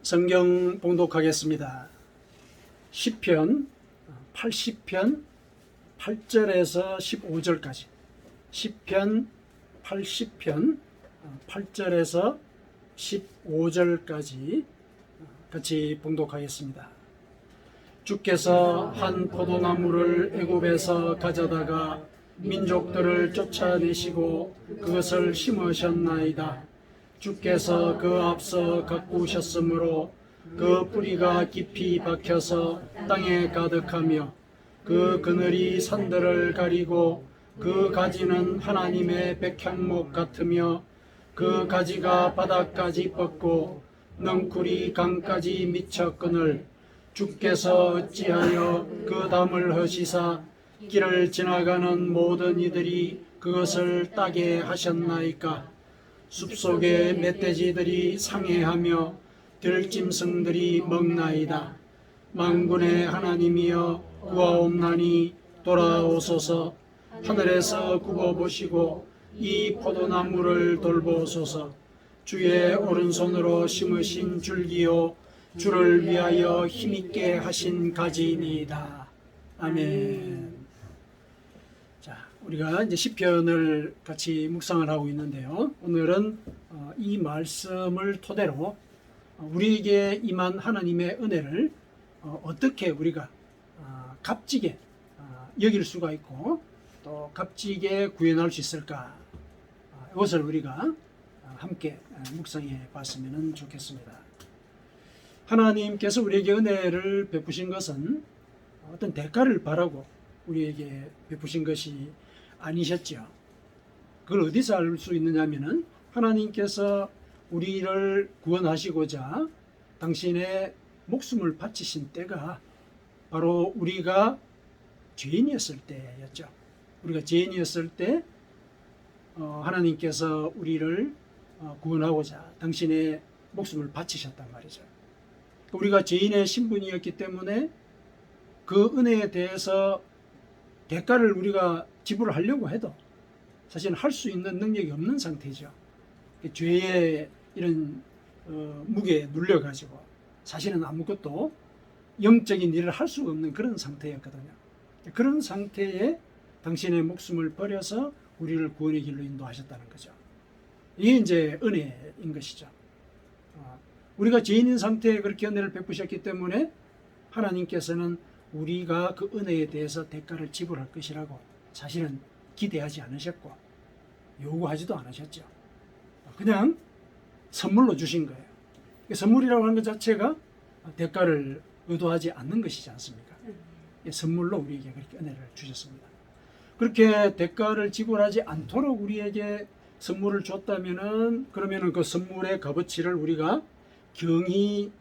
성경 봉독하겠습니다. 시편 80편 8절에서 15절까지. 시편 80편 8절에서 15절까지 같이 봉독하겠습니다. 주께서 한 포도나무를 애굽에서 가져다가 민족들을 쫓아내시고 그것을 심으셨나이다. 주께서 그 앞서 가꾸셨으므로 그 뿌리가 깊이 박혀서 땅에 가득하며 그 그늘이 산들을 가리고 그 가지는 하나님의 백향목 같으며 그 가지가 바닥까지 뻗고 넝쿨이 강까지 미쳐 끈을 주께서 어찌하여 그 담을 허시사 길을 지나가는 모든 이들이 그것을 따게 하셨나이까. 숲속에 멧돼지들이 상해하며 들짐승들이 먹나이다. 만군의 하나님이여 구하옵나니 돌아오소서. 하늘에서 굽어보시고 이 포도나무를 돌보소서. 주의 오른손으로 심으신 줄기요 주를 위하여 힘있게 하신 가지이니이다. 아멘. 우리가 이제 시편을 같이 묵상을 하고 있는데요. 오늘은 이 말씀을 토대로 우리에게 임한 하나님의 은혜를 어떻게 우리가 값지게 여길 수가 있고 또 값지게 구현할 수 있을까, 이것을 우리가 함께 묵상해 봤으면 좋겠습니다. 하나님께서 우리에게 은혜를 베푸신 것은 어떤 대가를 바라고 우리에게 베푸신 것이 아니셨죠. 그걸 어디서 알 수 있느냐면은 하나님께서 우리를 구원하시고자 당신의 목숨을 바치신 때가 바로 우리가 죄인이었을 때였죠. 우리가 죄인이었을 때 하나님께서 우리를 구원하고자 당신의 목숨을 바치셨단 말이죠. 우리가 죄인의 신분이었기 때문에 그 은혜에 대해서 대가를 우리가 지불하려고 해도 사실 할 수 있는 능력이 없는 상태죠. 죄의 이런 무게에 눌려가지고 사실은 아무것도 영적인 일을 할 수가 없는 그런 상태였거든요. 그런 상태에 당신의 목숨을 버려서 우리를 구원의 길로 인도하셨다는 거죠. 이게 이제 은혜인 것이죠. 우리가 죄인인 상태에 그렇게 은혜를 베푸셨기 때문에 하나님께서는 우리가 그 은혜에 대해서 대가를 지불할 것이라고 사실은 기대하지 않으셨고 요구하지도 않으셨죠. 그냥 선물로 주신 거예요. 선물이라고 하는 것 자체가 대가를 의도하지 않는 것이지 않습니까? 선물로 우리에게 그렇게 은혜를 주셨습니다. 그렇게 대가를 지불하지 않도록 우리에게 선물을 줬다면은 그러면은 그 선물의 값어치를 우리가 경히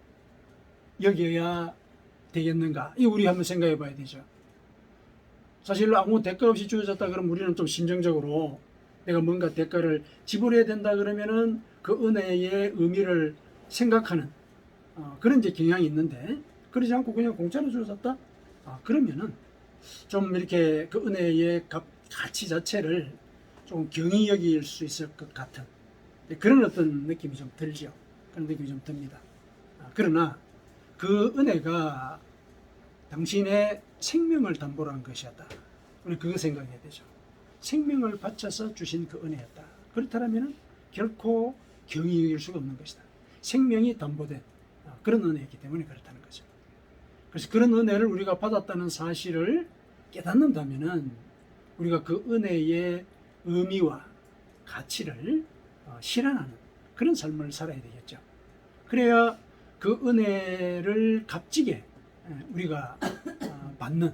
여겨야 되겠는가? 이 우리 한번 생각해 봐야 되죠. 사실 아무 대가 없이 주어졌다 그러면 우리는 좀 심정적으로 내가 뭔가 대가를 지불해야 된다 그러면은 그 은혜의 의미를 생각하는 그런 이제 경향이 있는데, 그러지 않고 그냥 공짜로 주어졌다? 그러면은 좀 이렇게 그 은혜의 가치 자체를 좀 경히 여길 수 있을 것 같은 그런 어떤 느낌이 좀 들죠. 그런 느낌이 좀 듭니다. 그러나 그 은혜가 당신의 생명을 담보로 한 것이었다. 우리 그거 생각해야 되죠. 생명을 바쳐서 주신 그 은혜였다. 그렇다면 결코 경히 여길 수가 없는 것이다. 생명이 담보된 그런 은혜였기 때문에 그렇다는 거죠. 그래서 그런 은혜를 우리가 받았다는 사실을 깨닫는다면 우리가 그 은혜의 의미와 가치를 실현하는 그런 삶을 살아야 되겠죠. 그래야 그 은혜를 값지게 우리가 받는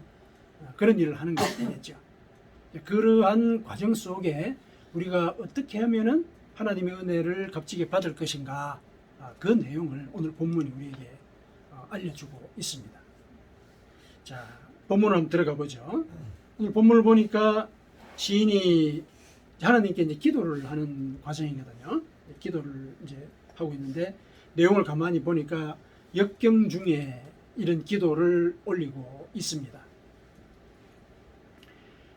그런 일을 하는 것이 되겠죠. 그러한 과정 속에 우리가 어떻게 하면은 하나님의 은혜를 값지게 받을 것인가, 그 내용을 오늘 본문이 우리에게 알려주고 있습니다. 자, 본문으로 한번 들어가 보죠. 오늘 본문을 보니까 시인이 하나님께 이제 기도를 하는 과정이거든요. 기도를 이제 하고 있는데 내용을 가만히 보니까 역경 중에 이런 기도를 올리고 있습니다.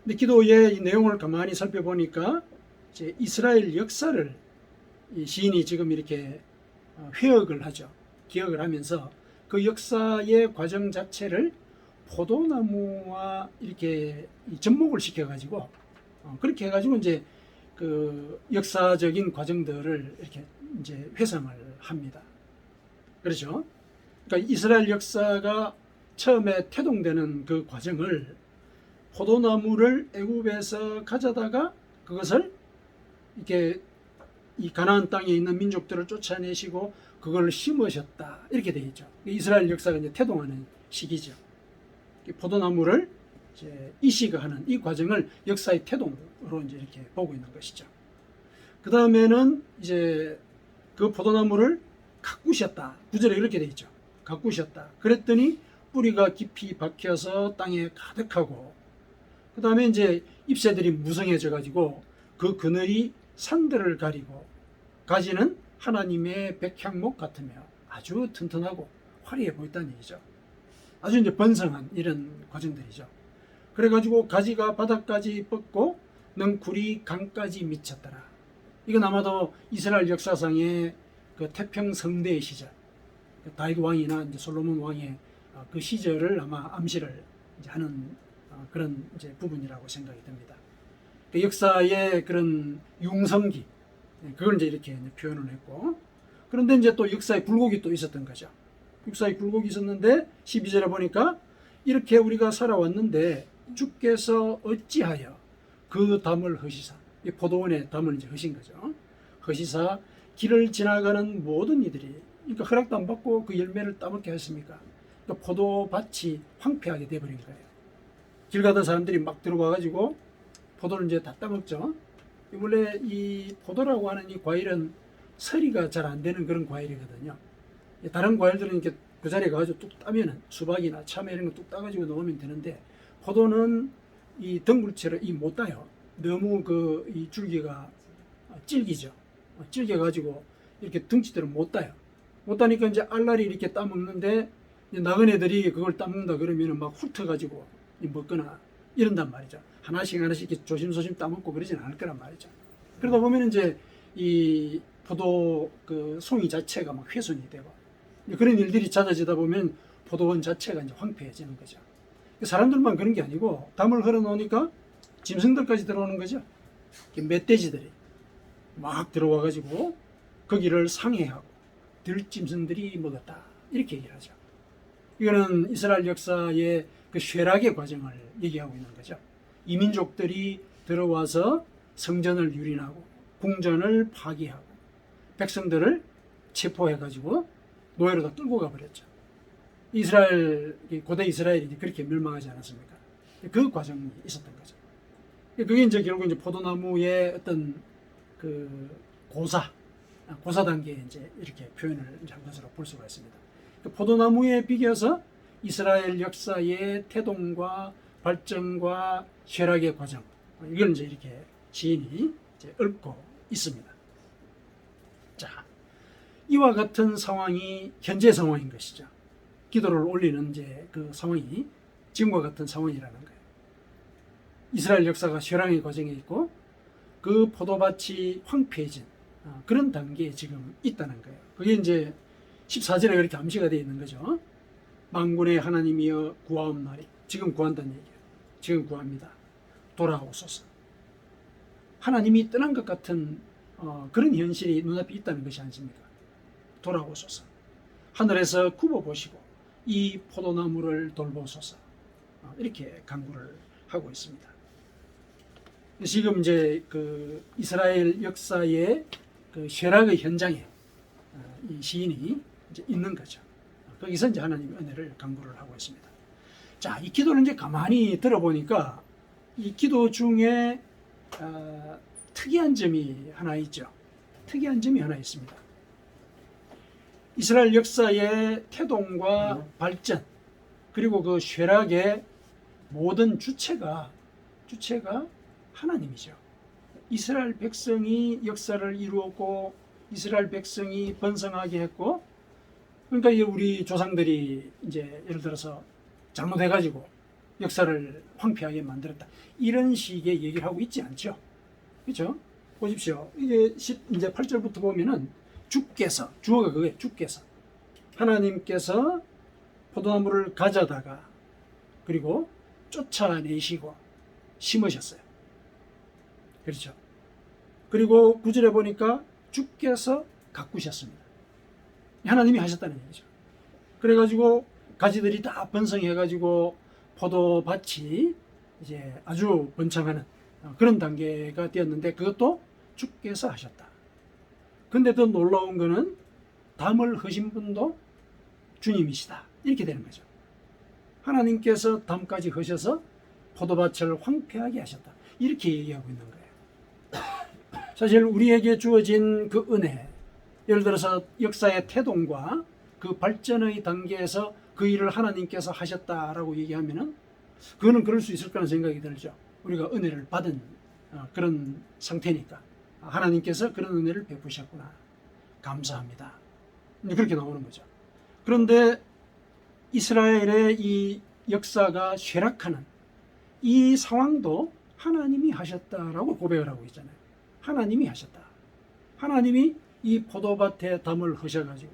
근데 기도의 이 내용을 가만히 살펴보니까 이제 이스라엘 역사를 이 시인이 지금 이렇게 회역을 하죠. 기억을 하면서 그 역사의 과정 자체를 포도나무와 이렇게 접목을 시켜가지고 그렇게 해가지고 이제 그 역사적인 과정들을 이렇게 이제 회상을 합니다. 그렇죠? 그러니까 이스라엘 역사가 처음에 태동되는 그 과정을 포도나무를 애굽에서 가져다가 그것을 이렇게 이 가나안 땅에 있는 민족들을 쫓아내시고 그걸 심으셨다 이렇게 되어 있죠. 이스라엘 역사가 이제 태동하는 시기죠. 포도나무를 이제 이식하는 이 과정을 역사의 태동으로 이제 이렇게 보고 있는 것이죠. 그 다음에는 이제 그 포도나무를 가꾸셨다. 구절에 이렇게 되어 있죠. 가꾸셨다. 그랬더니 뿌리가 깊이 박혀서 땅에 가득하고 그 다음에 이제 잎새들이 무성해져 가지고 그 그늘이 산들을 가리고 가지는 하나님의 백향목 같으며 아주 튼튼하고 화려해 보였다는 얘기죠. 아주 이제 번성한 이런 과정들이죠. 그래가지고 가지가 바닥까지 뻗고 넝쿨이 강까지 미쳤더라. 이건 아마도 이스라엘 역사상의 그 태평성대의 시절, 다윗 왕이나 이제 솔로몬 왕의 그 시절을 아마 암시를 이제 하는 그런 이제 부분이라고 생각이 듭니다. 그 역사의 그런 융성기, 그걸 이제 이렇게 이제 표현을 했고, 그런데 이제 또 역사의 굴곡이 또 있었던 거죠. 역사의 굴곡이 있었는데 12절에 보니까 이렇게 우리가 살아왔는데 주께서 어찌하여 그 담을 허시사, 이 포도원의 담을 이제 허신 거죠. 허시사 길을 지나가는 모든 이들이, 그러니까 허락도 안 받고 그 열매를 따먹게 하셨습니까? 그러니까 포도밭이 황폐하게 돼버린 거예요. 길 가던 사람들이 막 들어와 가지고 포도를 이제 다 따먹죠. 원래 이 포도라고 하는 이 과일은 서리가 잘 안 되는 그런 과일이거든요. 다른 과일들은 이렇게 그 자리에 가가지고 뚝 따면은 수박이나 참외 이런 거 뚝 따가지고 넣으면 되는데 포도는 이 덩굴처럼 못 따요. 너무 그 이 줄기가 질기죠. 질겨가지고 이렇게 덩치대로 못 따요. 못 따니까 이제 알알이 이렇게 따먹는데 나그네들이 그걸 따먹는다 그러면은 막 훑어가지고 먹거나 이런단 말이죠. 하나씩 이렇게 조심조심 따먹고 그러진 않을 거란 말이죠. 그러다 보면 이제 이 포도 그 송이 자체가 막 훼손이 되고 그런 일들이 잦아지다 보면 포도원 자체가 이제 황폐해지는 거죠. 사람들만 그런 게 아니고 담을 걸어 놓으니까 짐승들까지 들어오는 거죠. 멧돼지들이 막 들어와 가지고 거기를 상해하고 들짐승들이 먹었다 이렇게 얘기를 하죠. 이거는 이스라엘 역사의 그 쇠락의 과정을 얘기하고 있는 거죠. 이민족들이 들어와서 성전을 유린하고 궁전을 파괴하고 백성들을 체포해가지고 노예로 다 끌고 가버렸죠. 이스라엘, 고대 이스라엘이 그렇게 멸망하지 않았습니까? 그 과정이 있었던 거죠. 그게 이제 결국 이제 포도나무의 어떤 그 고사 단계에 이제 이렇게 표현을 한 것으로 볼 수가 있습니다. 포도나무에 비겨서 이스라엘 역사의 태동과 발전과 쇠락의 과정, 이걸 이제 이렇게 시인이 이제 읊고 있습니다. 자, 이와 같은 상황이 현재 상황인 것이죠. 기도를 올리는 이제 그 상황이 지금과 같은 상황이라는 거예요. 이스라엘 역사가 쇠락의 과정에 있고 그 포도밭이 황폐해진 그런 단계에 지금 있다는 거예요. 그게 이제 14절에 그렇게 암시가 되어 있는 거죠. 만군의 하나님이여 구하옵나니, 지금 구한다는 얘기예요. 지금 구합니다. 돌아오소서. 하나님이 떠난 것 같은 그런 현실이 눈앞에 있다는 것이 아니십니까? 돌아오소서. 하늘에서 굽어보시고 이 포도나무를 돌보소서. 이렇게 간구를 하고 있습니다. 지금 이제 그 이스라엘 역사의 그 쇠락의 현장에 이 시인이 이제 있는 거죠. 거기서 이제 하나님의 은혜를 간구를 하고 있습니다. 자, 이 기도를 이제 가만히 들어보니까 이 기도 중에 특이한 점이 하나 있죠. 특이한 점이 하나 있습니다. 이스라엘 역사의 태동과 발전 그리고 그 쇠락의 모든 주체가 하나님이죠. 이스라엘 백성이 역사를 이루었고 이스라엘 백성이 번성하게 했고, 그러니까 우리 조상들이 이제 예를 들어서 잘못해가지고 역사를 황폐하게 만들었다 이런 식의 얘기를 하고 있지 않죠. 그렇죠? 보십시오. 이게 이제 8절부터 보면은 주께서, 주어가 그거예요. 주께서 하나님께서 포도나무를 가져다가 그리고 쫓아내시고 심으셨어요. 그렇죠. 그리고 9절에 보니까 주께서 가꾸셨습니다. 하나님이 하셨다는 얘기죠. 그래가지고 가지들이 다 번성해가지고 포도밭이 이제 아주 번창하는 그런 단계가 되었는데 그것도 주께서 하셨다. 근데 더 놀라운 거는 담을 허신 분도 주님이시다. 이렇게 되는 거죠. 하나님께서 담까지 허셔서 포도밭을 황폐하게 하셨다. 이렇게 얘기하고 있는 거예요. 사실 우리에게 주어진 그 은혜, 예를 들어서 역사의 태동과 그 발전의 단계에서 그 일을 하나님께서 하셨다라고 얘기하면은 그거는 그럴 수 있을 거라는 생각이 들죠. 우리가 은혜를 받은 그런 상태니까 하나님께서 그런 은혜를 베푸셨구나. 감사합니다. 그렇게 나오는 거죠. 그런데 이스라엘의 이 역사가 쇠락하는 이 상황도 하나님이 하셨다라고 고백을 하고 있잖아요. 하나님이 하셨다. 하나님이 이 포도밭에 담을 허셔가지고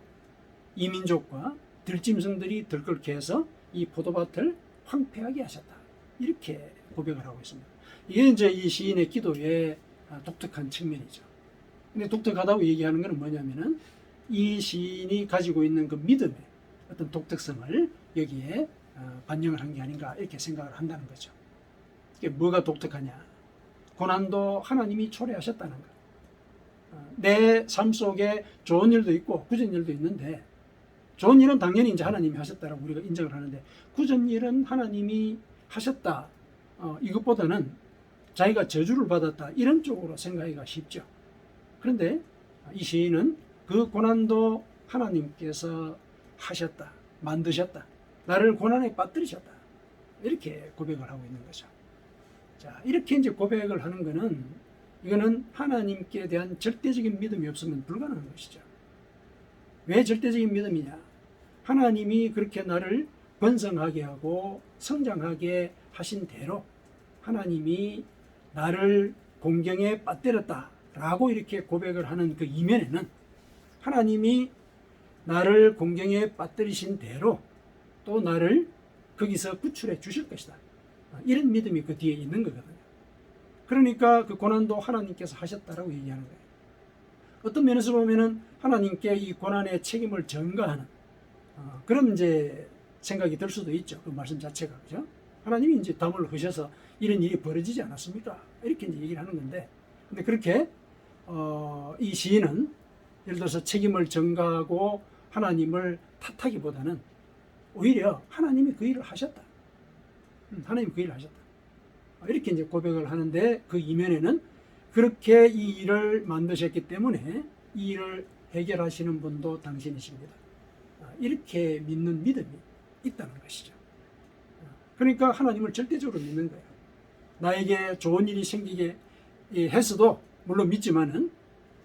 이민족과 들짐승들이 들끓게 해서 이 포도밭을 황폐하게 하셨다. 이렇게 고백을 하고 있습니다. 이게 이제 이 시인의 기도의 독특한 측면이죠. 근데 독특하다고 얘기하는 것은 뭐냐면은 이 시인이 가지고 있는 그 믿음의 어떤 독특성을 여기에 반영을 한 게 아닌가 이렇게 생각을 한다는 거죠. 이게 뭐가 독특하냐? 고난도 하나님이 초래하셨다는 거. 내 삶 속에 좋은 일도 있고 굳은 일도 있는데 좋은 일은 당연히 이제 하나님이 하셨다라고 우리가 인정을 하는데 굳은 일은 하나님이 하셨다. 이것보다는 자기가 저주를 받았다 이런 쪽으로 생각하기가 쉽죠. 그런데 이 시인은 그 고난도 하나님께서 하셨다, 만드셨다, 나를 고난에 빠뜨리셨다 이렇게 고백을 하고 있는 거죠. 자, 이렇게 이제 고백을 하는 거는 이거는 하나님께 대한 절대적인 믿음이 없으면 불가능한 것이죠. 왜 절대적인 믿음이냐? 하나님이 그렇게 나를 번성하게 하고 성장하게 하신 대로 하나님이 나를 공경에 빠뜨렸다라고 이렇게 고백을 하는 그 이면에는 하나님이 나를 공경에 빠뜨리신 대로 또 나를 거기서 구출해 주실 것이다. 이런 믿음이 그 뒤에 있는 거거든요. 그러니까 그 고난도 하나님께서 하셨다라고 얘기하는 거예요. 어떤 면에서 보면은 하나님께 이 고난의 책임을 전가하는 그런 이제 생각이 들 수도 있죠. 그 말씀 자체가 그죠? 하나님이 이제 담을 허셔서 이런 일이 벌어지지 않았습니까? 이렇게 이제 얘기를 하는 건데, 근데 그렇게 이 시인은 예를 들어서 책임을 전가하고 하나님을 탓하기보다는 오히려 하나님이 그 일을 하셨다. 하나님이 그 일을 하셨다. 이렇게 이제 고백을 하는데 그 이면에는 그렇게 이 일을 만드셨기 때문에 이 일을 해결하시는 분도 당신이십니다. 이렇게 믿는 믿음이 있다는 것이죠. 그러니까 하나님을 절대적으로 믿는 거예요. 나에게 좋은 일이 생기게 했어도 물론 믿지만은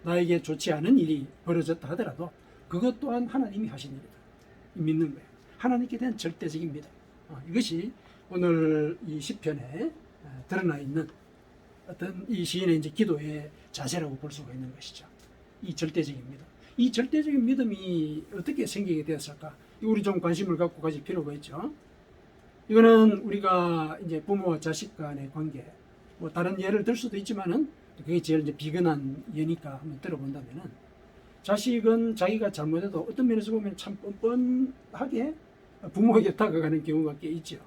나에게 좋지 않은 일이 벌어졌다 하더라도 그것 또한 하나님이 하신 일이다. 믿는 거예요. 하나님께 대한 절대적인 믿음. 이것이 오늘 이 시편에 드러나 있는 어떤 이 시인의 이제 기도의 자세라고 볼 수가 있는 것이죠. 이 절대적인 믿음. 이 절대적인 믿음이 어떻게 생기게 되었을까? 우리 좀 관심을 갖고 가질 필요가 있죠. 이거는 우리가 이제 부모와 자식 간의 관계, 뭐 다른 예를 들 수도 있지만은 그게 제일 이제 비근한 예니까 한번 들어본다면은 자식은 자기가 잘못해도 어떤 면에서 보면 참 뻔뻔하게 부모에게 다가가는 경우가 꽤 있죠.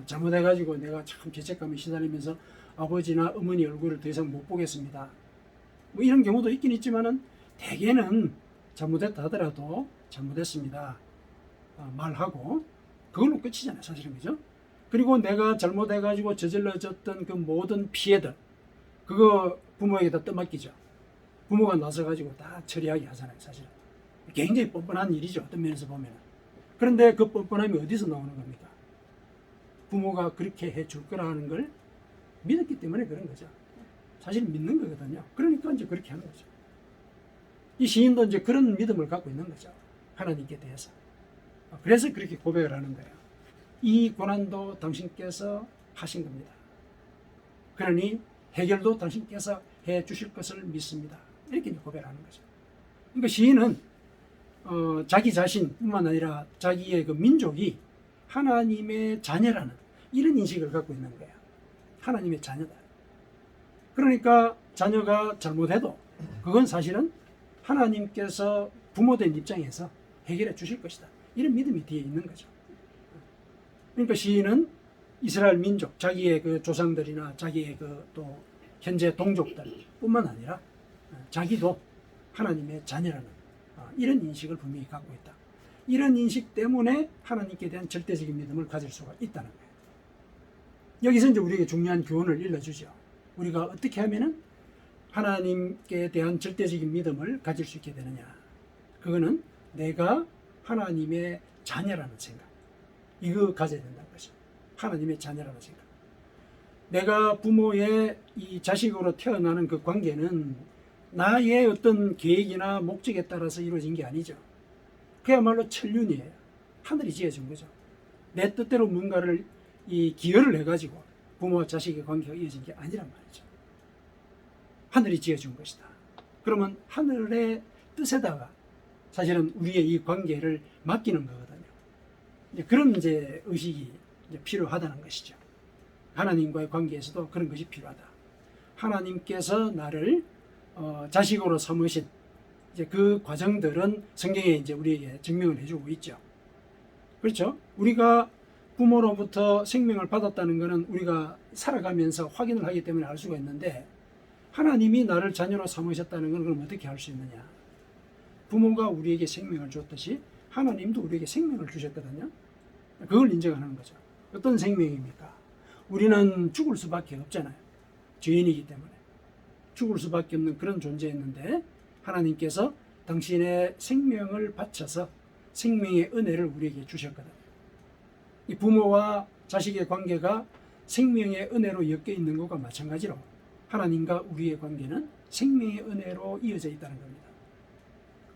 잘못해가지고 내가 참 죄책감에 시달리면서 아버지나 어머니 얼굴을 더 이상 못 보겠습니다. 뭐 이런 경우도 있긴 있지만은 대개는 잘못했다 하더라도 잘못했습니다. 말하고 그걸로 끝이잖아요, 사실은. 그죠? 그리고 내가 잘못해가지고 저질러졌던 그 모든 피해들, 그거 부모에게다 떠맡기죠. 부모가 나서가지고 다 처리하게 하잖아요, 사실은. 굉장히 뻔뻔한 일이죠, 어떤 면에서 보면. 그런데 그 뻔뻔함이 어디서 나오는 겁니까? 부모가 그렇게 해줄 거라는 걸 믿었기 때문에 그런 거죠. 사실 믿는 거거든요. 그러니까 이제 그렇게 하는 거죠. 이 시인도 이제 그런 믿음을 갖고 있는 거죠. 하나님께 대해서. 그래서 그렇게 고백을 하는 거예요. 이 고난도 당신께서 하신 겁니다. 그러니 해결도 당신께서 해 주실 것을 믿습니다. 이렇게 고백을 하는 거죠. 그러니까 시인은 자기 자신뿐만 아니라 자기의 그 민족이 하나님의 자녀라는 이런 인식을 갖고 있는 거예요. 하나님의 자녀다. 그러니까 자녀가 잘못해도 그건 사실은 하나님께서 부모된 입장에서 해결해 주실 것이다. 이런 믿음이 뒤에 있는 거죠. 그러니까 시인은 이스라엘 민족, 자기의 그 조상들이나 자기의 그 또 현재 동족들 뿐만 아니라 자기도 하나님의 자녀라는 이런 인식을 분명히 갖고 있다. 이런 인식 때문에 하나님께 대한 절대적인 믿음을 가질 수가 있다는 거예요. 여기서 이제 우리에게 중요한 교훈을 일러주죠. 우리가 어떻게 하면은 하나님께 대한 절대적인 믿음을 가질 수 있게 되느냐. 그거는 내가 하나님의 자녀라는 생각. 이거 가져야 된다는 거죠. 하나님의 자녀라는 생각. 내가 부모의 이 자식으로 태어나는 그 관계는 나의 어떤 계획이나 목적에 따라서 이루어진 게 아니죠. 그야말로 천륜이에요. 하늘이 지어준 거죠. 내 뜻대로 뭔가를 이 기여를 해가지고 부모와 자식의 관계가 이어진 게 아니란 말이죠. 하늘이 지어준 것이다. 그러면 하늘의 뜻에다가 사실은 우리의 이 관계를 맡기는 거거든요. 그런 이제 의식이 이제 필요하다는 것이죠. 하나님과의 관계에서도 그런 것이 필요하다. 하나님께서 나를 자식으로 삼으신 이제 그 과정들은 성경에 이제 우리에게 증명을 해주고 있죠. 그렇죠? 우리가 부모로부터 생명을 받았다는 것은 우리가 살아가면서 확인을 하기 때문에 알 수가 있는데 하나님이 나를 자녀로 삼으셨다는 건 그럼 어떻게 할 수 있느냐? 부모가 우리에게 생명을 줬듯이 하나님도 우리에게 생명을 주셨거든요. 그걸 인정하는 거죠. 어떤 생명입니까? 우리는 죽을 수밖에 없잖아요. 죄인이기 때문에. 죽을 수밖에 없는 그런 존재였는데 하나님께서 당신의 생명을 바쳐서 생명의 은혜를 우리에게 주셨거든요. 이 부모와 자식의 관계가 생명의 은혜로 엮여 있는 것과 마찬가지로 하나님과 우리의 관계는 생명의 은혜로 이어져 있다는 겁니다.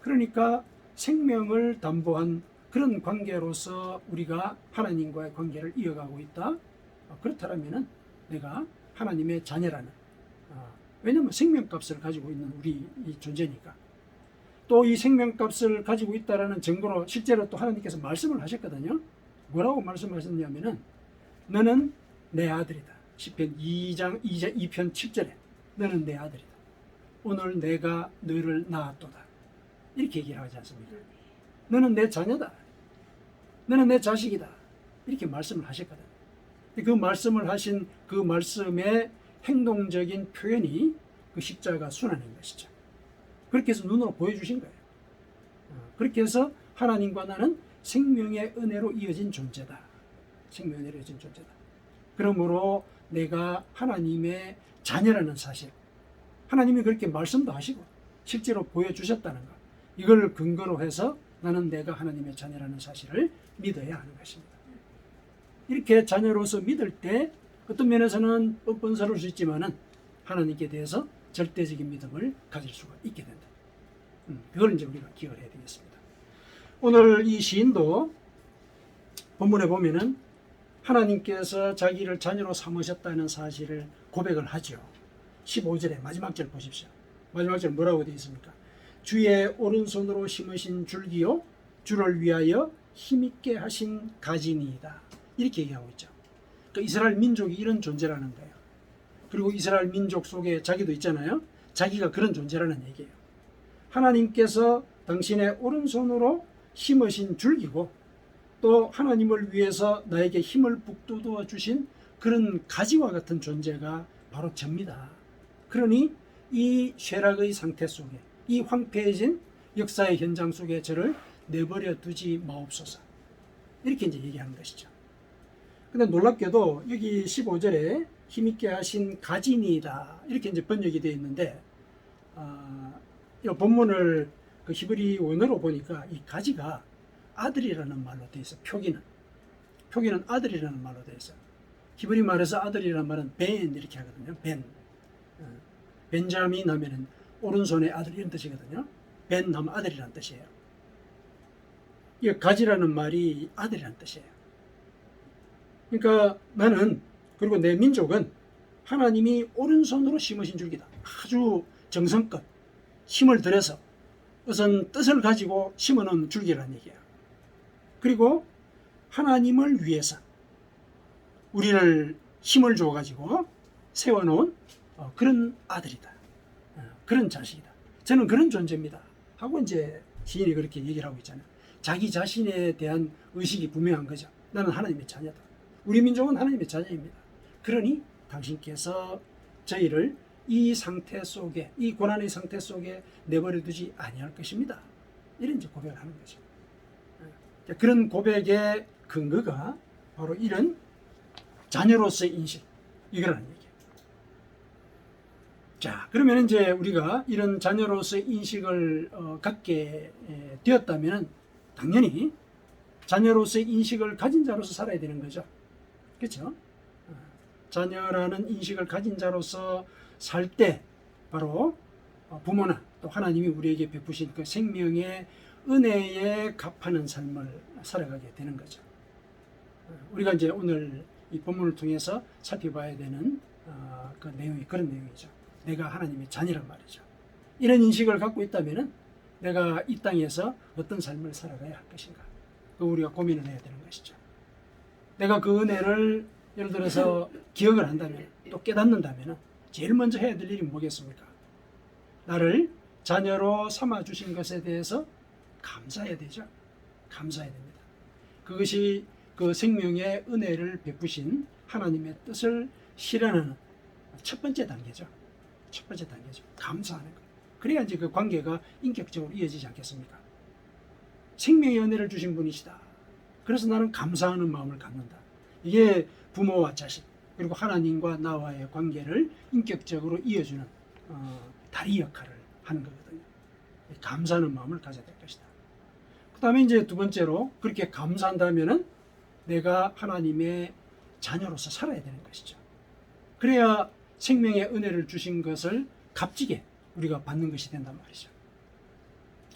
그러니까 생명을 담보한 그런 관계로서 우리가 하나님과의 관계를 이어가고 있다. 그렇다면 내가 하나님의 자녀라는, 왜냐하면 생명값을 가지고 있는 우리 이 존재니까. 또 이 생명값을 가지고 있다라는 증거로 실제로 또 하나님께서 말씀을 하셨거든요. 뭐라고 말씀하셨냐면은 너는 내 아들이다. 시편 2장 2편 7절에 너는 내 아들이다. 오늘 내가 너를 낳았도다. 이렇게 얘기를 하지 않습니까? 너는 내 자녀다. 너는 내 자식이다. 이렇게 말씀을 하셨거든요. 그 말씀을 하신 그 말씀의 행동적인 표현이 그 십자가 순환인 것이죠. 그렇게 해서 눈으로 보여주신 거예요. 그렇게 해서 하나님과 나는 생명의 은혜로 이어진 존재다. 생명의 은혜로 이어진 존재다. 그러므로 내가 하나님의 자녀라는 사실, 하나님이 그렇게 말씀도 하시고 실제로 보여주셨다는 것, 이걸 근거로 해서 나는 내가 하나님의 자녀라는 사실을 믿어야 하는 것입니다. 이렇게 자녀로서 믿을 때 어떤 면에서는 뻔뻔스러울 수 있지만은 하나님께 대해서 절대적인 믿음을 가질 수가 있게 된다. 그걸 이제 우리가 기억을 해야 되겠습니다. 오늘 이 시인도 본문에 보면은 하나님께서 자기를 자녀로 삼으셨다는 사실을 고백을 하죠. 15절에 마지막 절 보십시오. 마지막 절 뭐라고 되어 있습니까? 주의 오른손으로 심으신 줄기요 주를 위하여 힘있게 하신 가지니이다. 이렇게 얘기하고 있죠. 그러니까 이스라엘 민족이 이런 존재라는 거예요. 그리고 이스라엘 민족 속에 자기도 있잖아요. 자기가 그런 존재라는 얘기예요. 하나님께서 당신의 오른손으로 심으신 줄기고 또 하나님을 위해서 나에게 힘을 북돋워 주신 그런 가지와 같은 존재가 바로 접니다. 그러니 이 쇠락의 상태 속에, 이 황폐해진 역사의 현장 속에 저를 내버려 두지 마옵소서. 이렇게 이제 얘기하는 것이죠. 근데 놀랍게도 여기 15절에 힘있게 하신 가지니이다. 이렇게 이제 번역이 되어 있는데, 이 본문을 그 히브리 원어로 보니까 이 가지가 아들이라는 말로 되어 있어. 표기는 아들이라는 말로 되어 있어. 히브리 말에서 아들이라는 말은 벤 이렇게 하거든요. 벤. 벤자민 하면은 오른손의 아들 이런 뜻이거든요. 벤 하면 아들이라는 뜻이에요. 이 가지라는 말이 아들이라는 뜻이에요. 그러니까 나는, 그리고 내 민족은 하나님이 오른손으로 심으신 줄기다. 아주 정성껏 힘을 들여서 우선 뜻을 가지고 심어놓은 줄기라는 얘기예요. 그리고 하나님을 위해서 우리를 힘을 줘가지고 세워놓은 그런 아들이다. 그런 자식이다. 저는 그런 존재입니다. 하고 이제 시인이 그렇게 얘기를 하고 있잖아요. 자기 자신에 대한 의식이 분명한 거죠. 나는 하나님의 자녀다. 우리 민족은 하나님의 자녀입니다. 그러니 당신께서 저희를 이 상태 속에, 이 고난의 상태 속에 내버려 두지 아니할 것입니다. 이런 이제 고백을 하는 거죠. 그런 고백의 근거가 바로 이런 자녀로서의 인식, 이거라는 얘기예요. 자, 그러면 이제 우리가 이런 자녀로서의 인식을 갖게 되었다면 당연히 자녀로서의 인식을 가진 자로서 살아야 되는 거죠. 그렇죠? 자녀라는 인식을 가진 자로서 살 때 바로 부모나 또 하나님이 우리에게 베푸신 그 생명의 은혜에 값하는 삶을 살아가게 되는 거죠. 우리가 이제 오늘 이 본문을 통해서 살펴봐야 되는 그 내용이 그런 내용이죠. 내가 하나님의 자녀란 말이죠. 이런 인식을 갖고 있다면 내가 이 땅에서 어떤 삶을 살아가야 할 것인가, 그 우리가 고민을 해야 되는 것이죠. 내가 그 은혜를 예를 들어서 기억을 한다면, 또 깨닫는다면 제일 먼저 해야 될 일이 뭐겠습니까? 나를 자녀로 삼아주신 것에 대해서 감사해야 되죠. 감사해야 됩니다. 그것이 그 생명의 은혜를 베푸신 하나님의 뜻을 실현하는 첫 번째 단계죠. 첫 번째 단계죠. 감사하는 것. 그래야지 그 관계가 인격적으로 이어지지 않겠습니까? 생명의 은혜를 주신 분이시다. 그래서 나는 감사하는 마음을 갖는다. 이게 부모와 자식, 그리고 하나님과 나와의 관계를 인격적으로 이어주는 다리 역할을 하는 거거든요. 감사하는 마음을 가져야 될 것이다. 그 다음에 이제 두 번째로 그렇게 감사한다면은 내가 하나님의 자녀로서 살아야 되는 것이죠. 그래야 생명의 은혜를 주신 것을 값지게 우리가 받는 것이 된단 말이죠.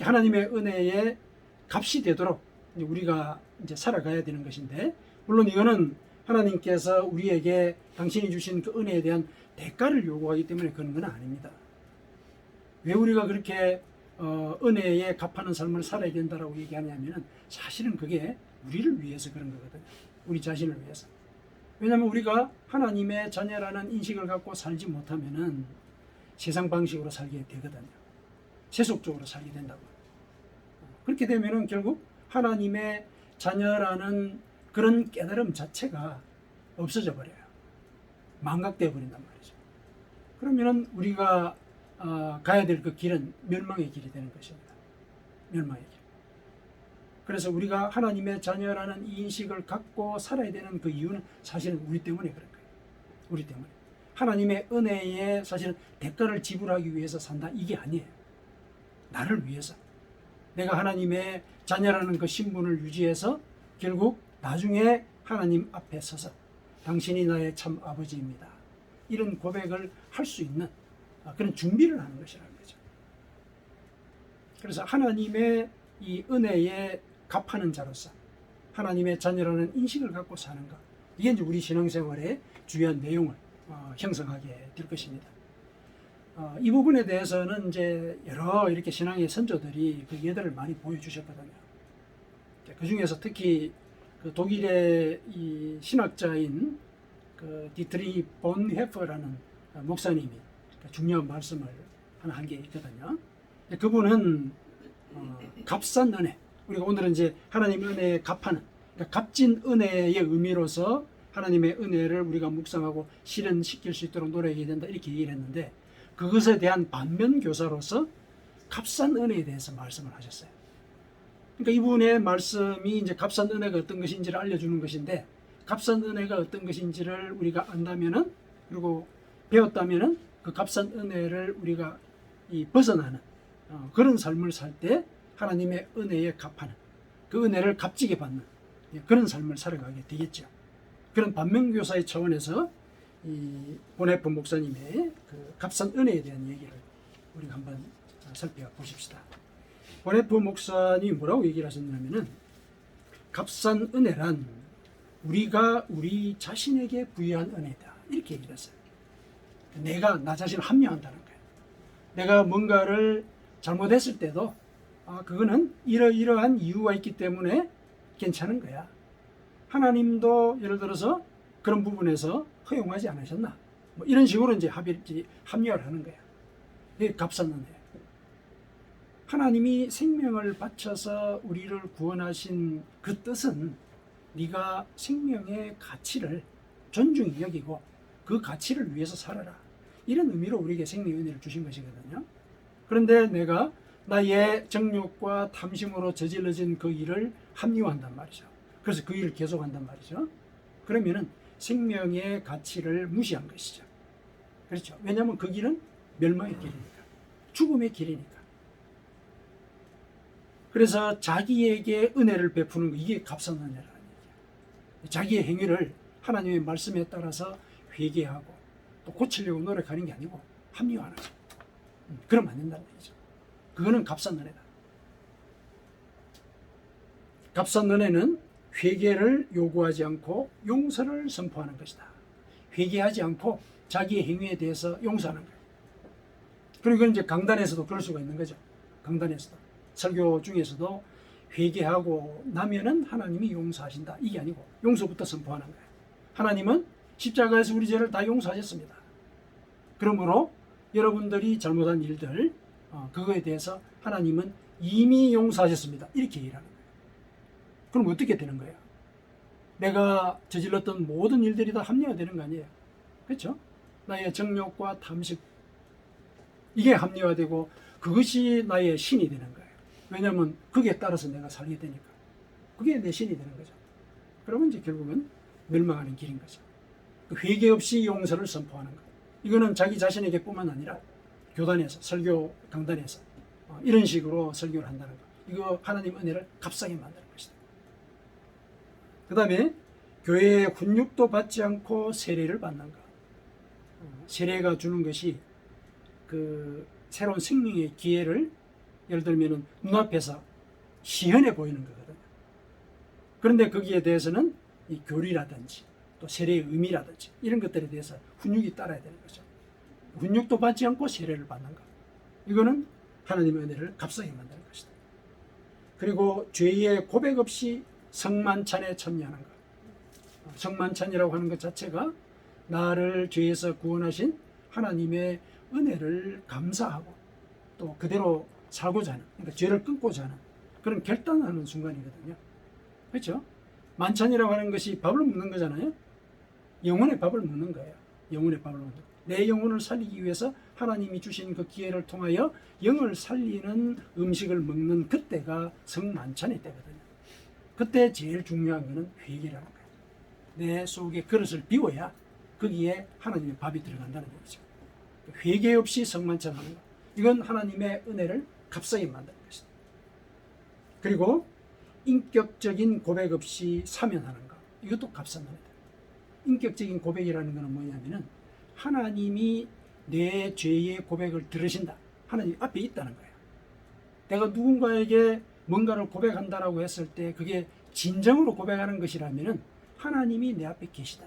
하나님의 은혜에 값이 되도록 우리가 이제 살아가야 되는 것인데, 물론 이거는 하나님께서 우리에게 당신이 주신 그 은혜에 대한 대가를 요구하기 때문에 그런 건 아닙니다. 왜 우리가 그렇게 은혜에 값하는 삶을 살아야 된다라고 얘기하냐면은 사실은 그게 우리를 위해서 그런 거거든요. 우리 자신을 위해서. 왜냐하면 우리가 하나님의 자녀라는 인식을 갖고 살지 못하면은 세상 방식으로 살게 되거든요. 세속적으로 살게 된다고. 그렇게 되면은 결국 하나님의 자녀라는 그런 깨달음 자체가 없어져 버려요. 망각되어 버린단 말이죠. 그러면은 우리가 가야 될 그 길은 멸망의 길이 되는 것입니다. 멸망의 길. 그래서 우리가 하나님의 자녀라는 이 인식을 갖고 살아야 되는 그 이유는 사실은 우리 때문에 그런 거예요. 우리 때문에. 하나님의 은혜에 사실은 대가를 지불하기 위해서 산다, 이게 아니에요. 나를 위해서. 내가 하나님의 자녀라는 그 신분을 유지해서 결국 나중에 하나님 앞에 서서 당신이 나의 참 아버지입니다, 이런 고백을 할 수 있는 그런 준비를 하는 것이라는 거죠. 그래서 하나님의 이 은혜에 값하는 자로서 하나님의 자녀라는 인식을 갖고 사는 것, 이게 이제 우리 신앙생활의 주요한 내용을 형성하게 될 것입니다. 이 부분에 대해서는 이제 여러 이렇게 신앙의 선조들이 그 예들을 많이 보여주셨거든요. 그 중에서 특히 그 독일의 이 신학자인 그 디트리 본 헤퍼라는 목사님이 중요한 말씀을 한 게 있거든요. 그분은 값싼 은혜, 우리가 오늘은 이제 하나님 은혜에 값하는, 그러니까 값진 은혜의 의미로서 하나님의 은혜를 우리가 묵상하고 실현시킬 수 있도록 노력해야 된다, 이렇게 얘기를 했는데, 그것에 대한 반면교사로서 값싼 은혜에 대해서 말씀을 하셨어요. 그러니까 이분의 말씀이 이제 값싼 은혜가 어떤 것인지를 알려주는 것인데, 값싼 은혜가 어떤 것인지를 우리가 안다면은, 그리고 배웠다면은 그 값싼 은혜를 우리가 벗어나는 그런 삶을 살 때 하나님의 은혜에 값하는, 그 은혜를 값지게 받는 그런 삶을 살아가게 되겠죠. 그런 반면교사의 차원에서 이 보네프 목사님의 그 값싼 은혜에 대한 얘기를 우리가 한번 살펴보십시다. 보네프 목사님이 뭐라고 얘기를 하셨냐면은, 값싼 은혜란 우리가 우리 자신에게 부여한 은혜다, 이렇게 얘기를 했어요. 내가 나 자신을 합리화한다는 거예요. 내가 뭔가를 잘못했을 때도 그거는 이러이러한 이유가 있기 때문에 괜찮은 거야. 하나님도 예를 들어서 그런 부분에서 허용하지 않으셨나? 뭐 이런 식으로 이제 합리화를 하는 거야. 이게 값싼 은혜. 하나님이 생명을 바쳐서 우리를 구원하신 그 뜻은 네가 생명의 가치를 존중히 여기고 그 가치를 위해서 살아라. 이런 의미로 우리에게 생명의 은혜를 주신 것이거든요. 그런데 내가 나의 정욕과 탐심으로 저질러진 그 일을 합리화한단 말이죠. 그래서 그 일을 계속한단 말이죠. 그러면은 생명의 가치를 무시한 것이죠. 그렇죠. 왜냐하면 그 길은 멸망의 길이니까. 죽음의 길이니까. 그래서 자기에게 은혜를 베푸는 거, 이게 값싼 은혜라는 얘기예요. 자기의 행위를 하나님의 말씀에 따라서 회개하고 또 고치려고 노력하는 게 아니고 합리화하는 거죠. 그러면 안 된다는 얘기죠. 그거는 값싼 은혜다. 값싼 은혜는 회개를 요구하지 않고 용서를 선포하는 것이다. 회개하지 않고 자기의 행위에 대해서 용서하는 거예요. 그리고 이제 강단에서도 그럴 수가 있는 거죠. 강단에서도. 설교 중에서도 회개하고 나면은 하나님이 용서하신다. 이게 아니고 용서부터 선포하는 거예요. 하나님은 십자가에서 우리 죄를 다 용서하셨습니다. 그러므로 여러분들이 잘못한 일들, 그거에 대해서 하나님은 이미 용서하셨습니다. 이렇게 얘기를 하는 거예요. 그럼 어떻게 되는 거예요? 내가 저질렀던 모든 일들이 다 합리화되는 거 아니에요? 그렇죠? 나의 정욕과 탐식, 이게 합리화되고 그것이 나의 신이 되는 거예요. 왜냐하면 거기에 따라서 내가 살게 되니까. 그게 내 신이 되는 거죠. 그러면 이제 결국은 멸망하는 길인 거죠. 회개 없이 용서를 선포하는 것. 이거는 자기 자신에게 뿐만 아니라 교단에서, 설교 강단에서 이런 식으로 설교를 한다는 것. 이거 하나님 은혜를 값싸게 만드는 것이다. 그 다음에 교회의 훈육도 받지 않고 세례를 받는 것. 세례가 주는 것이 그 새로운 생명의 기회를 예를 들면 눈앞에서 시연해 보이는 거거든요. 그런데 거기에 대해서는 이 교리라든지 또 세례의 의미라든지 이런 것들에 대해서 훈육이 따라야 되는 거죠. 훈육도 받지 않고 세례를 받는 것. 이거는 하나님의 은혜를 값싸게 만드는 것이다. 그리고 죄의 고백 없이 성만찬에 참여하는 것. 성만찬이라고 하는 것 자체가 나를 죄에서 구원하신 하나님의 은혜를 감사하고 또 그대로 살고자 하는, 그러니까 죄를 끊고자 하는 그런 결단하는 순간이거든요. 그렇죠? 만찬이라고 하는 것이 밥을 먹는 거잖아요. 영혼의 밥을 먹는 거예요. 영혼의 밥을 먹는 거예요. 내 영혼을 살리기 위해서 하나님이 주신 그 기회를 통하여 영을 살리는 음식을 먹는 그때가 성만찬의 때거든요. 그때 제일 중요한 것은 회개라는 거예요. 내 속에 그릇을 비워야 거기에 하나님의 밥이 들어간다는 얘기죠. 회개 없이 성만찬하는 것. 이건 하나님의 은혜를 값싸게 만드는 것이다. 그리고 인격적인 고백 없이 사면하는 것. 이것도 값싼 은혜다. 인격적인 고백이라는 것은 뭐냐면은 하나님이 내 죄의 고백을 들으신다. 하나님 앞에 있다는 거예요. 내가 누군가에게 뭔가를 고백한다라고 했을 때 그게 진정으로 고백하는 것이라면은 하나님이 내 앞에 계시다.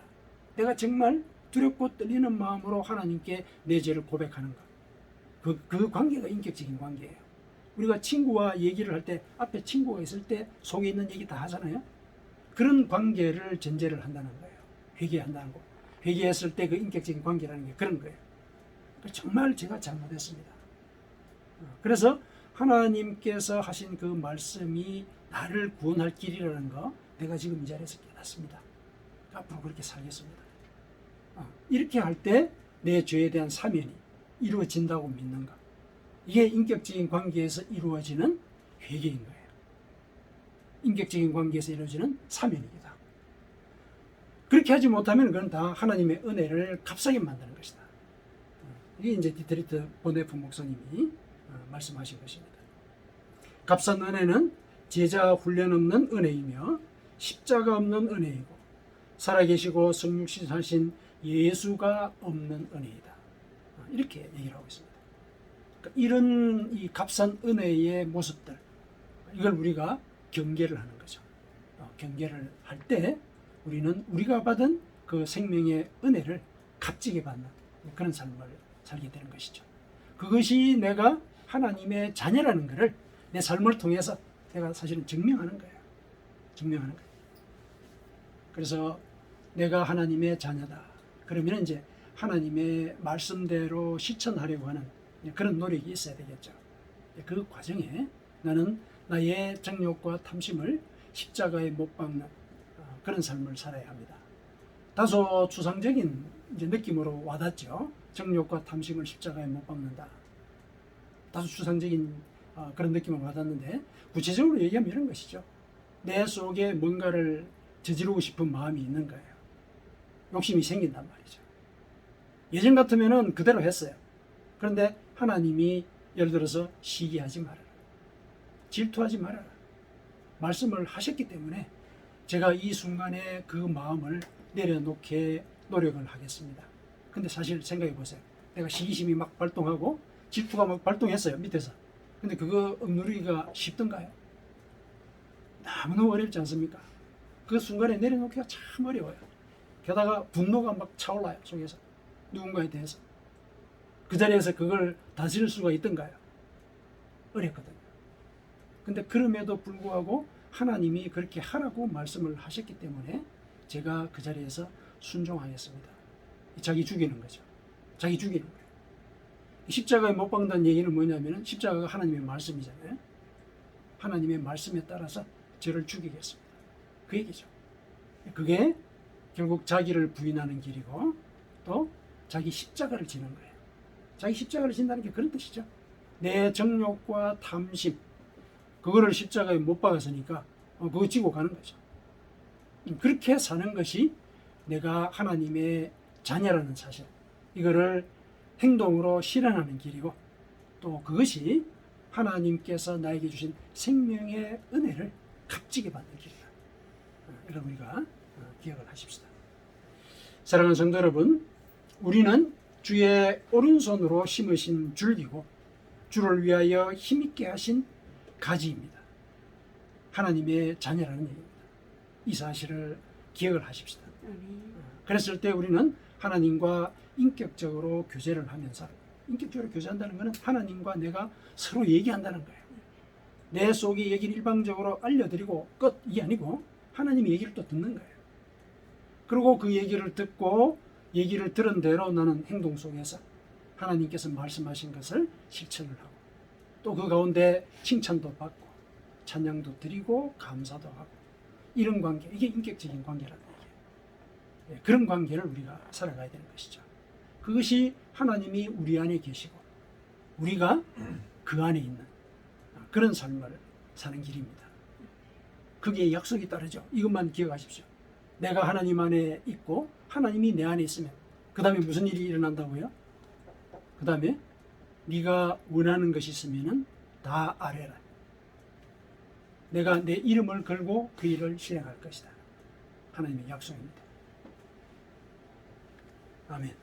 내가 정말 두렵고 떨리는 마음으로 하나님께 내 죄를 고백하는 것. 그 관계가 인격적인 관계예요. 우리가 친구와 얘기를 할 때 앞에 친구가 있을 때 속에 있는 얘기 다 하잖아요. 그런 관계를 전제를 한다는 거예요. 회개한다는 거. 회개했을 때 그 인격적인 관계라는 게 그런 거예요. 정말 제가 잘못했습니다. 그래서 하나님께서 하신 그 말씀이 나를 구원할 길이라는 거 내가 지금 이 자리에서 깨닫습니다. 앞으로 그렇게 살겠습니다. 이렇게 할 때 내 죄에 대한 사면이 이루어진다고 믿는 것. 이게 인격적인 관계에서 이루어지는 회개인 거예요. 인격적인 관계에서 이루어지는 사면이기도 하고. 그렇게 하지 못하면 그건 다 하나님의 은혜를 값싸게 만드는 것이다. 이게 이제 디트리트 보네프 목사님이 말씀하신 것입니다. 값싼 은혜는 제자 훈련 없는 은혜이며 십자가 없는 은혜이고 살아계시고 성육신하신 예수가 없는 은혜이다. 이렇게 얘기를 하고 있습니다. 그러니까 이런 이 값싼 은혜의 모습들, 이걸 우리가 경계를 하는 거죠. 경계를 할 때 우리는 우리가 받은 그 생명의 은혜를 값지게 받는 그런 삶을 살게 되는 것이죠. 그것이 내가 하나님의 자녀라는 것을 내 삶을 통해서 내가 사실은 증명하는 거예요. 증명하는 거예요. 그래서 내가 하나님의 자녀다. 그러면 이제 하나님의 말씀대로 실천하려고 하는 그런 노력이 있어야 되겠죠. 그 과정에 나는 나의 정욕과 탐심을 십자가에 못 박는 그런 삶을 살아야 합니다. 다소 추상적인 이제 느낌으로 와닿죠. 정욕과 탐심을 십자가에 못 박는다. 다소 추상적인 그런 느낌으로 와닿는데 구체적으로 얘기하면 이런 것이죠. 내 속에 뭔가를 저지르고 싶은 마음이 있는 거예요. 욕심이 생긴단 말이죠. 예전 같으면은 그대로 했어요. 그런데 하나님이 예를 들어서 시기하지 말아라. 질투하지 말아라. 말씀을 하셨기 때문에 제가 이 순간에 그 마음을 내려놓게 노력을 하겠습니다. 근데 사실 생각해 보세요. 내가 시기심이 막 발동하고 질투가 막 발동했어요. 밑에서. 근데 그거 억누르기가 쉽던가요? 너무너무 어렵지 않습니까? 그 순간에 내려놓기가 참 어려워요. 게다가 분노가 막 차올라요. 속에서. 누군가에 대해서. 그 자리에서 그걸 다스릴 수가 있던가요? 어렵거든요. 근데 그럼에도 불구하고 하나님이 그렇게 하라고 말씀을 하셨기 때문에 제가 그 자리에서 순종하겠습니다. 자기 죽이는 거죠. 자기 죽이는 거예요. 십자가에 못 박는다는 얘기는 뭐냐면 십자가가 하나님의 말씀이잖아요. 하나님의 말씀에 따라서 저를 죽이겠습니다. 그 얘기죠. 그게 결국 자기를 부인하는 길이고 또 자기 십자가를 지는 거예요. 자기 십자가를 진다는 게 그런 뜻이죠. 내 정욕과 탐심 그거를 십자가에 못 박았으니까 그거 지고 가는 거죠. 그렇게 사는 것이 내가 하나님의 자녀라는 사실, 이거를 행동으로 실현하는 길이고 또 그것이 하나님께서 나에게 주신 생명의 은혜를 값지게 받는 길이다. 여러분 우리가 기억을 하십시다. 사랑하는 성도 여러분, 우리는 주의 오른손으로 심으신 줄기고 주를 위하여 힘있게 하신 가지입니다. 하나님의 자녀라는 얘기입니다. 이 사실을 기억을 하십시다. 그랬을 때 우리는 하나님과 인격적으로 교제를 하면서, 인격적으로 교제한다는 것은 하나님과 내가 서로 얘기한다는 거예요. 내 속의 얘기를 일방적으로 알려드리고 끝, 이게 아니고 하나님의 얘기를 또 듣는 거예요. 그리고 그 얘기를 듣고 얘기를 들은 대로 나는 행동 속에서 하나님께서 말씀하신 것을 실천을 하고 또 그 가운데 칭찬도 받고 찬양도 드리고 감사도 하고 이런 관계, 이게 인격적인 관계라는 얘기예요. 그런 관계를 우리가 살아가야 되는 것이죠. 그것이 하나님이 우리 안에 계시고 우리가 그 안에 있는 그런 삶을 사는 길입니다. 그게 약속이 따르죠. 이것만 기억하십시오. 내가 하나님 안에 있고 하나님이 내 안에 있으면 그 다음에 무슨 일이 일어난다고요? 그 다음에 네가 원하는 것이 있으면 다 아뢰라. 내가 내 이름을 걸고 그 일을 실행할 것이다. 하나님의 약속입니다. 아멘.